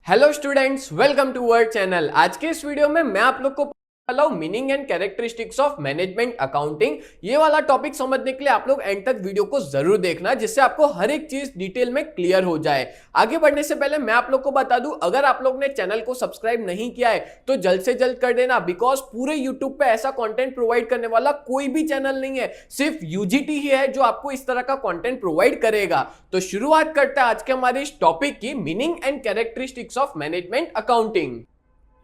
Hello students, welcome to our channel. आज के इस वीडियो में मैं आप लोग को meaning and characteristics of management accounting, ये वाला टॉपिक समझने के लिए आप लोग एंड तक वीडियो को जरूर देखना, जिससे आपको हर एक चीज डिटेल में क्लियर हो जाए। आगे बढ़ने से पहले मैं आप लोग को बता दूं, अगर आप लोग ने चैनल को सब्सक्राइब नहीं किया है तो जल्द से जल्द कर देना, बिकॉज पूरे यूट्यूब पे ऐसा कंटेंट प्रोवाइड करने वाला कोई भी चैनल नहीं है, सिर्फ यूजीटी ही है जो आपको इस तरह का कंटेंट प्रोवाइड करेगा। तो शुरुआत करते हैं आज के हमारे इस टॉपिक की, meaning and characteristics of management accounting.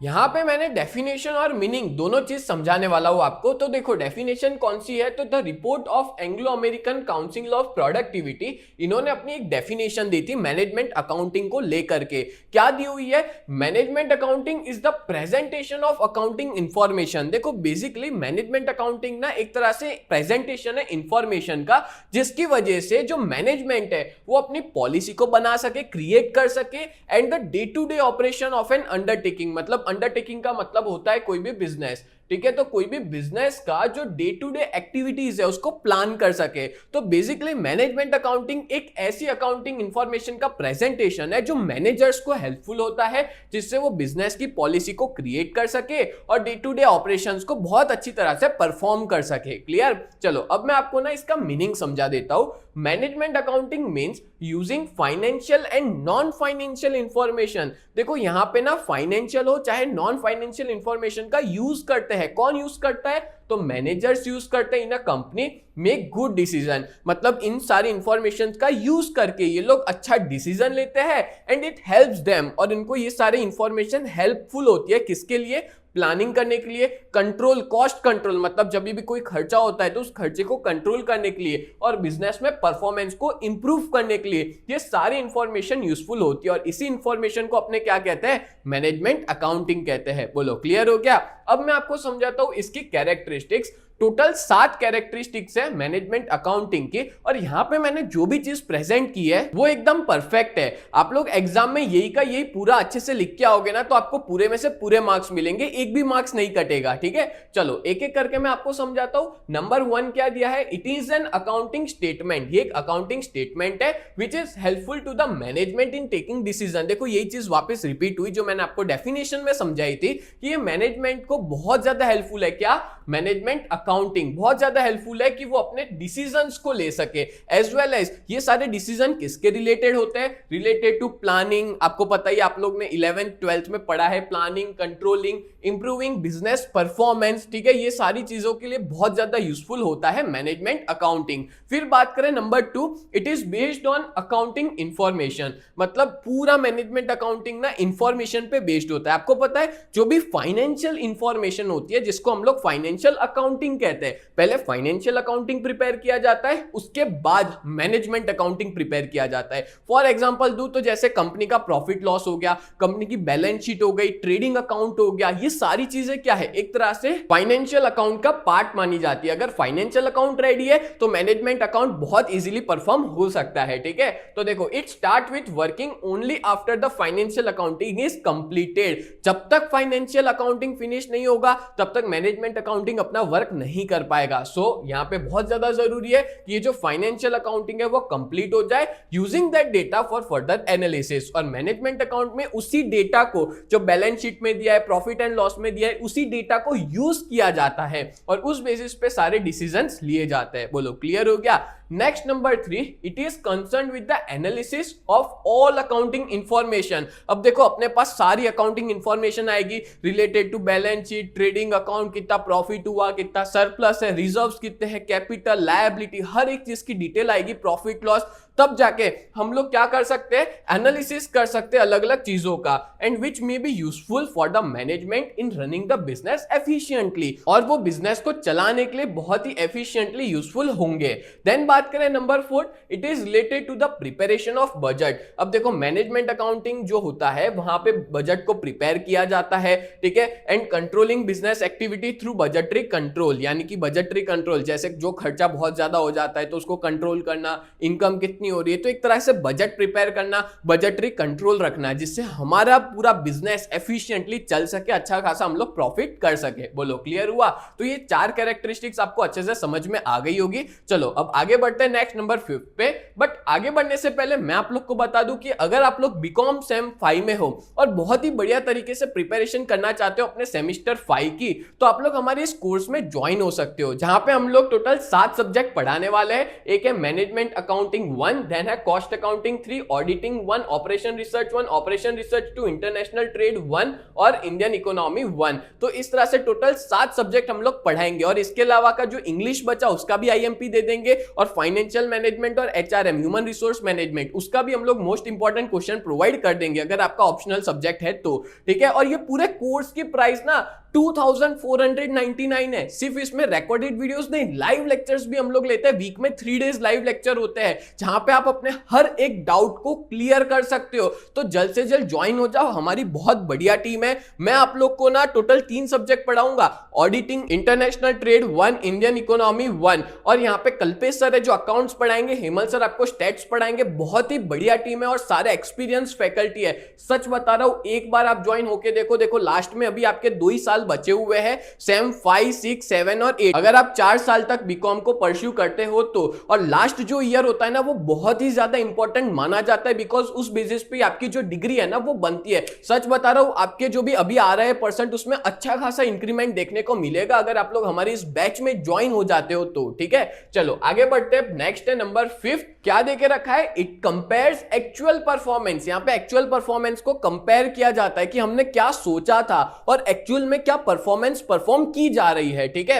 यहां पे मैंने डेफिनेशन और मीनिंग दोनों चीज समझाने वाला हूं आपको। तो देखो डेफिनेशन कौन सी है, तो the report of Anglo American council of productivity, इन्होंने अपनी एक डेफिनेशन दी थी मैनेजमेंट अकाउंटिंग को लेकर के। क्या दी हुई है? Management accounting is the presentation of accounting information. देखो बेसिकली मैनेजमेंट अकाउंटिंग ना एक तरह से प्रेजेंटेशन है इंफॉर्मेशन का, जिसकी वजह से जो मैनेजमेंट है वो अपनी पॉलिसी को बना सके, क्रिएट कर सके, and the day to day operation of an undertaking, मतलब अंडरटेकिंग का मतलब होता है कोई भी बिजनेस, ठीक है। तो कोई भी बिजनेस का जो डे टू डे एक्टिविटीज है उसको प्लान कर सके। तो बेसिकली मैनेजमेंट अकाउंटिंग एक ऐसी अकाउंटिंग इंफॉर्मेशन का प्रेजेंटेशन है जो मैनेजर्स को हेल्पफुल होता है, जिससे वो बिजनेस की पॉलिसी को क्रिएट कर सके और डे टू डे ऑपरेशंस को बहुत अच्छी तरह से परफॉर्म कर सके। क्लियर? चलो अब मैं आपको ना इसका मीनिंग समझा देता हूं। Management accounting means using financial and non financial information. देखो यहां पे ना फाइनेंशियल हो चाहे नॉन फाइनेंशियल इंफॉर्मेशन का यूज करते हैं। कौन यूज करता है? तो मैनेजर्स यूज करते हैं in a company make good decision, मतलब इन सारी इंफॉर्मेशन का यूज करके ये लोग अच्छा डिसीजन लेते हैं एंड इट हेल्प्स देम, और इनको ये सारी इंफॉर्मेशन हेल्पफुल होती है किसके लिए? प्लानिंग करने के लिए, कंट्रोल, कॉस्ट कंट्रोल, मतलब जब भी कोई खर्चा होता है तो उस खर्चे को कंट्रोल करने के लिए और बिजनेस में परफॉर्मेंस को इंप्रूव करने के लिए ये सारी इंफॉर्मेशन यूजफुल होती है। और इसी इंफॉर्मेशन को अपने क्या कहते हैं? मैनेजमेंट अकाउंटिंग कहते हैं। बोलो क्लियर हो गया? अब मैं आपको समझाता हूं इसकी कैरेक्टरिस्टिक्स। टोटल 7 कैरेक्टरिस्टिक्स है मैनेजमेंट अकाउंटिंग की, और यहां पे मैंने जो भी चीज प्रेजेंट की है वो एकदम परफेक्ट है। आप लोग एग्जाम में यही का यही पूरा अच्छे से लिख के आओगे ना तो आपको पूरे में से पूरे मार्क्स मिलेंगे, एक भी मार्क्स नहीं कटेगा। ठीक है, चलो एक एक करके मैं आपको समझाता हूं। नंबर 1 क्या दिया है? It is an accounting statement. ये एक अकाउंटिंग स्टेटमेंट है which is helpful to the management in taking decision. देखो यही चीज वापस रिपीट हुई जो मैंने आपको डेफिनेशन में समझाई थी कि ये मैनेजमेंट को बहुत ज्यादा हेल्पफुल है। क्या? मैनेजमेंट अकाउंटिंग बहुत ज्यादा हेल्पफुल है कि वो अपने डिसीजंस को ले सके, एज वेल एज ये सारे डिसीजन किसके रिलेटेड होते हैं? Related to planning. आपको पता ही, आप लोग ने 11th 12th में पढ़ा है, planning, controlling, improving business performance. ठीक है, ये सारी चीजों के लिए बहुत ज्यादा यूजफुल होता है मैनेजमेंट अकाउंटिंग। फिर बात करें number 2, it is based on accounting information, मतलब पूरा मैनेजमेंट अकाउंटिंग ना इंफॉर्मेशन पे बेस्ड होता है। आपको पता है जो भी फाइनेंशियल इंफॉर्मेशन होती है जिसको हम लोग फाइनेंशियल अकाउंटिंग कहते हैं, पहले फाइनेंशियल अकाउंटिंग प्रिपेयर किया जाता है, उसके बाद मैनेजमेंट अकाउंटिंग प्रिपेयर किया जाता है। फॉर एग्जांपल दूं तो जैसे कंपनी का प्रॉफिट लॉस हो गया, कंपनी की बैलेंस शीट हो गई, ट्रेडिंग अकाउंट हो गया, ये सारी चीजें क्या है? एक तरह से फाइनेंशियल अकाउंट का पार्ट मानी जाती है। अगर फाइनेंशियल अकाउंट रेडी है तो मैनेजमेंट अकाउंट बहुत इजीली परफॉर्म हो सकता है। ठीक है, तो देखो it start with working only after the financial accounting is completed. जब तक फाइनेंशियल अकाउंटिंग फिनिश नहीं होगा तब तक मैनेजमेंट अकाउंटिंग अपना वर्क नहीं कर पाएगा। सो यहां पे बहुत ज्यादा जरूरी है कि ये जो फाइनेंशियल अकाउंटिंग है वो कंप्लीट हो जाए using that data for further analysis. और मैनेजमेंट अकाउंट में उसी डेटा को जो बैलेंस शीट में दिया है, प्रॉफिट एंड लॉस में दिया है, उसी डेटा को यूज किया जाता है और उस बेसिस पे सारे डिसीजंस लिए जाते हैं। बोलो क्लियर हो गया? Next number 3, it is concern with the analysis of all accounting information. अब देखो अपने पास सारी अकाउंटिंग इंफॉर्मेशन आएगी related to balance sheet, trading account, कितना प्रॉफिट हुआ, कितना सरप्लस है, रिजर्व्स कितने हैं, कैपिटल, लायबिलिटी, हर एक चीज की डिटेल आएगी, प्रॉफिट लॉस। तब जाके हम लोग क्या कर सकते हैं? एनालिसिस कर सकते हैं अलग अलग चीजों का, and which may be useful for the management in running the business efficiently, और वो बिजनेस को चलाने के लिए बहुत ही एफिशिएंटली यूजफुल होंगे। देन बात करें number 4, it is related to the preparation of budget. अब देखो मैनेजमेंट अकाउंटिंग जो होता है वहां पे बजट को प्रिपेयर किया जाता है, ठीक है, and controlling business activity through budgetary control, यानी कि बजटरी कंट्रोल, जैसे जो खर्चा बहुत ज्यादा हो जाता है तो उसको कंट्रोल करना, इनकम कितनी नहीं हो रही है, तो एक तरह से बजट प्रिपेयर करना, बजटरी कंट्रोल रखना, जिससे हमारा पूरा बिजनेस एफिशिएंटली चल सके, अच्छा खासा हम लोग प्रॉफिट कर सके। बोलो क्लियर हुआ? तो ये 4 कैरेक्टरिस्टिक्स आपको अच्छे से समझ में आ गई होगी। चलो अब आगे बढ़ते हैं नेक्स्ट नंबर 5 पे। बट आगे बढ़ने से पहले मैं आप लोग को बता दूं कि अगर आप लोग बीकॉम सेम 5 में हो और बहुत ही बढ़िया तरीके से प्रिपरेशन करना चाहते हो अपने सेमेस्टर 5 की, तो आप लोग हमारे इस कोर्स में ज्वाइन हो सकते हो, जहां पे हम लोग टोटल 7 सब्जेक्ट पढ़ाने वाले हैं। एक है मैनेजमेंट अकाउंटिंग 1, देन है cost accounting 3, auditing 1, operation research 1, operation research 2, international trade 1 और इंडियन इकोनॉमी 1। तो इस तरह से टोटल 7 सब्जेक्ट हम लोग पढ़ाएंगे, और इसके अलावा का जो इंग्लिश बचा उसका भी आईएमपी दे देंगे, और फाइनेंशियल मैनेजमेंट और एचआरएम ह्यूमन रिसोर्स मैनेजमेंट उसका भी हम लोग मोस्ट इंपॉर्टेंट क्वेश्चन प्रोवाइड कर देंगे अगर आपका ऑप्शनल सब्जेक्ट है तो। ठीक है, और ये पूरे कोर्स की प्राइस ना 2499 है। सिर्फ इसमें रिकॉर्डेड वीडियोस नहीं, लाइव लेक्चर्स भी हम लोग लेते हैं। वीक में 3 डेज लाइव लेक्चर होते हैं, जहां पे आप अपने हर एक डाउट को क्लियर कर सकते हो। तो जल्द से जल्द ज्वाइन हो जाओ, हमारी बहुत बढ़िया टीम है। मैं आप लोग को ना टोटल 3 सब्जेक्ट पढ़ाऊंगा, auditing, international trade 1, Indian economy 1, और यहाँ पे कल्पेश सर है जो अकाउंट्स पढ़ाएंगे, हेमल सर आपको स्टैट्स पढ़ाएंगे। बहुत ही बढ़िया टीम है और सारे एक्सपीरियंस फैकल्टी है। सच बता रहा हूं, एक बार आप ज्वाइन होके देखो। देखो लास्ट में अभी आपके 2 ही साल बचे हुए हैं, सेम 5, 6, 7 और 8। अगर आप 4 साल तक बीकॉम को परस्यू करते हो तो, और लास्ट जो ईयर होता है ना वो बहुत ही ज्यादा इंपॉर्टेंट माना जाता है, बिकॉज उस बेसिस पे आपकी जो डिग्री है ना वो बनती है। सच बता रहा हूं, आपके जो भी अभी आ रहे हैं परसेंट, उसमें अच्छा खासा इंक्रीमेंट देखने को मिलेगा अगर आप लोग हमारे इस बैच में ज्वाइन हो जाते हो तो। ठीक है, चलो आगे बढ़ते हैं। नेक्स्ट है नंबर 5। क्या देके रखा है? It compares actual performance. यहां पे एक्चुअल परफॉर्मेंस को कंपेयर किया जाता है कि हमने क्या सोचा था और एक्चुअल में क्या परफॉर्मेंस परफॉर्म की जा रही है। ठीक है,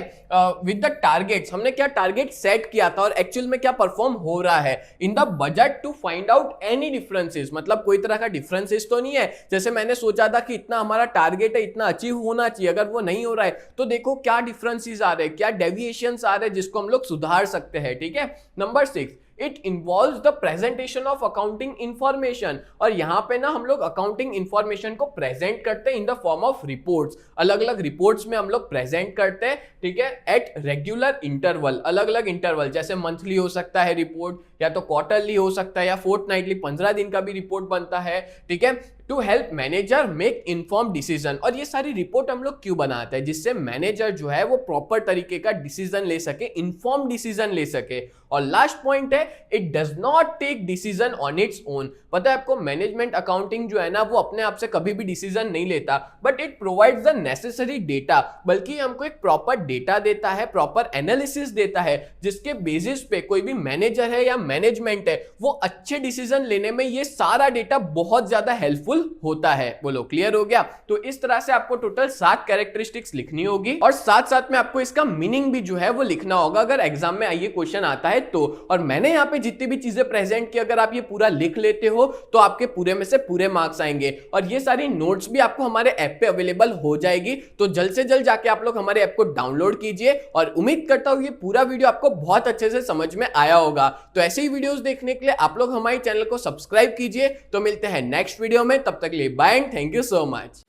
विद द टारगेट्स, हमने क्या टारगेट सेट किया था और एक्चुअल में क्या परफॉर्म हो रहा है in the budget, to find out any differences. मतलब कोई तरह का डिफरेंसेस तो नहीं है, जैसे मैंने सोचा था कि इतना हमारा टारगेट है, इतना अचीव होना चाहिए, अगर वो नहीं हो रहा है तो देखो क्या डिफरेंसेस आ रहे हैं, क्या डेविएशंस आ रहे हैं, जिसको हम लोग सुधार सकते हैं। ठीक है, number 6, it involves the presentation of accounting information. और यहां पे ना हम लोग अकाउंटिंग इंफॉर्मेशन को प्रेजेंट करते हैं in the form of reports. अलग अलग रिपोर्ट्स में हम लोग प्रेजेंट करते हैं। ठीक है, एट रेगुलर इंटरवल, अलग अलग इंटरवल, जैसे मंथली हो सकता है रिपोर्ट, या तो क्वार्टरली हो सकता है, या फोर्टनाइटली 15 दिन का भी रिपोर्ट बनता है। ठीक है, to help manager make inform decision. और ये सारी रिपोर्ट हम लोग क्यों बनाते हैं? जिससे मैनेजर जो है वो प्रॉपर तरीके का डिसीजन ले सके, इन्फॉर्म डिसीजन ले सके। और लास्ट पॉइंट है, it does not take decision on its own. पता है आपको, मैनेजमेंट अकाउंटिंग जो है ना वो अपने आप से कभी भी डिसीजन नहीं लेता, but it provides the necessary data. बल्कि हमको एक प्रॉपर डेटा देता है, प्रॉपर एनालिसिस देता है, जिसके बेसिस पे कोई भी मैनेजर है या मैनेजमेंट है वो अच्छे डिसीजन लेने में ये सारा डेटा बहुत ज्यादा हेल्पफुल होता है। बोलो क्लियर हो गया? तो इस तरह से आपको टोटल 7 कैरेक्टरिस्टिक्स लिखनी होगी, और साथ साथ में आपको इसका मीनिंग भी जो है वो लिखना होगा अगर एग्जाम में ये क्वेश्चन आता है तो। और मैंने यहाँ पे जितनी भी चीजें प्रेजेंट की, अगर आप ये पूरा लिख लेते हो तो आपके पूरे में से पूरे मार्क्स आएंगे। और ये सारी नोट्स भी आपको हमारे ऐप पे अवेलेबल हो जाएगी, तो जल्द से जल्द जाके आप लोग हमारे ऐप को डाउनलोड कीजिए। और उम्मीद करता हूं ये पूरा वीडियो आपको बहुत अच्छे से समझ में आया होगा। तो ऐसे ही वीडियोस देखने के लिए आप लोग हमारे चैनल को सब्सक्राइब कीजिए। तो मिलते हैं नेक्स्ट वीडियो में, तब तक के लिए bye and thank you so much.